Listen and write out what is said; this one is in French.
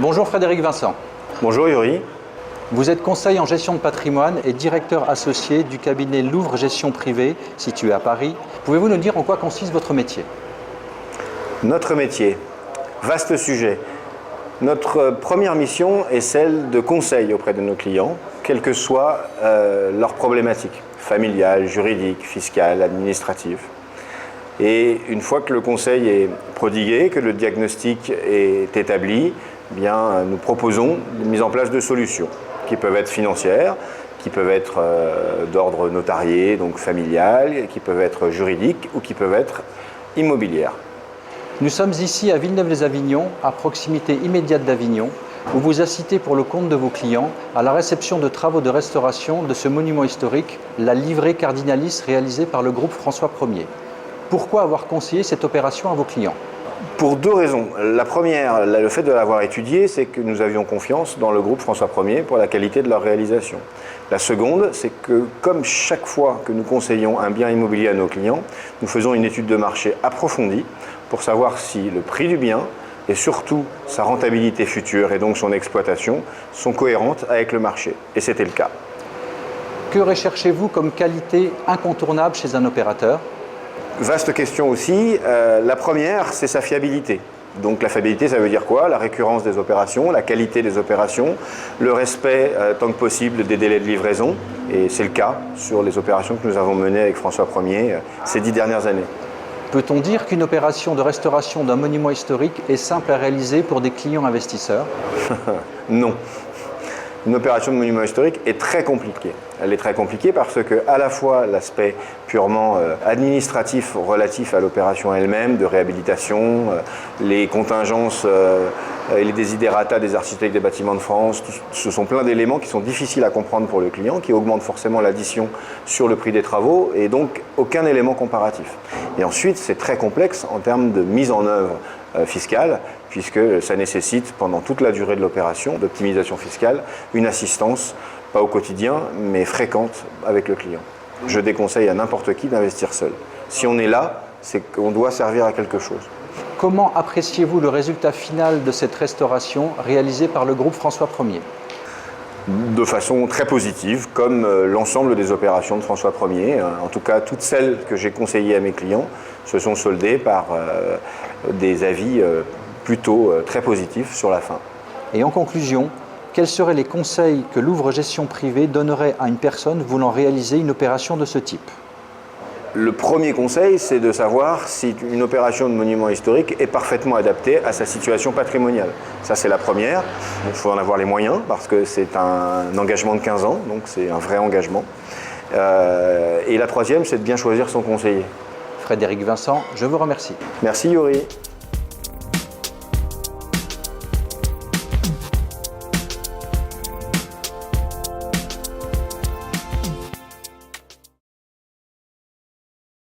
Bonjour Frédéric Vincent. Bonjour Yuri. Vous êtes conseiller en gestion de patrimoine et directeur associé du cabinet Louvre Gestion Privée, situé à Paris. Pouvez-vous nous dire en quoi consiste votre métier? Notre métier, vaste sujet. Notre première mission est celle de conseil auprès de nos clients, quelles que soient leurs problématiques, familiales, juridiques, fiscales, administratives. Et une fois que le conseil est prodigué, que le diagnostic est établi, eh bien, nous proposons une mise en place de solutions qui peuvent être financières, qui peuvent être d'ordre notarié, donc familial, qui peuvent être juridiques ou qui peuvent être immobilières. Nous sommes ici à Villeneuve-les-Avignon, à proximité immédiate d'Avignon, où vous assistez pour le compte de vos clients à la réception de travaux de restauration de ce monument historique, la livrée Cardinalis réalisée par le groupe François Ier. Pourquoi avoir conseillé cette opération à vos clients? Pour deux raisons. La première, le fait de l'avoir étudié, c'est que nous avions confiance dans le groupe François Ier pour la qualité de leur réalisation. La seconde, c'est que comme chaque fois que nous conseillons un bien immobilier à nos clients, nous faisons une étude de marché approfondie pour savoir si le prix du bien et surtout sa rentabilité future et donc son exploitation sont cohérentes avec le marché. Et c'était le cas. Que recherchez-vous comme qualité incontournable chez un opérateur? Vaste question aussi. La première, c'est sa fiabilité. Donc la fiabilité, ça veut dire quoi? La récurrence des opérations, la qualité des opérations, le respect tant que possible des délais de livraison. Et c'est le cas sur les opérations que nous avons menées avec François Ier ces 10 dernières années. Peut-on dire qu'une opération de restauration d'un monument historique est simple à réaliser pour des clients investisseurs? Non. Une opération de monument historique est très compliquée. Elle est très compliquée parce que à la fois l'aspect purement administratif relatif à l'opération elle-même, de réhabilitation, les contingences et les desiderata des architectes des bâtiments de France, ce sont plein d'éléments qui sont difficiles à comprendre pour le client, qui augmentent forcément l'addition sur le prix des travaux et donc aucun élément comparatif. Et ensuite, c'est très complexe en termes de mise en œuvre fiscale, puisque ça nécessite pendant toute la durée de l'opération d'optimisation fiscale une assistance, pas au quotidien, mais fréquente avec le client. Je déconseille à n'importe qui d'investir seul. Si on est là, c'est qu'on doit servir à quelque chose. Comment appréciez-vous le résultat final de cette restauration réalisée par le groupe François Ier? De façon très positive, comme l'ensemble des opérations de François Ier. En tout cas, toutes celles que j'ai conseillées à mes clients se sont soldées par des avis plutôt très positifs sur la fin. Et en conclusion, quels seraient les conseils que Louvre Gestion Privée donnerait à une personne voulant réaliser une opération de ce type? Le premier conseil, c'est de savoir si une opération de monument historique est parfaitement adaptée à sa situation patrimoniale. Ça, c'est la première. Il faut en avoir les moyens parce que c'est un engagement de 15 ans, donc c'est un vrai engagement. Et la troisième, c'est de bien choisir son conseiller. Frédéric Vincent, je vous remercie. Merci Yuri.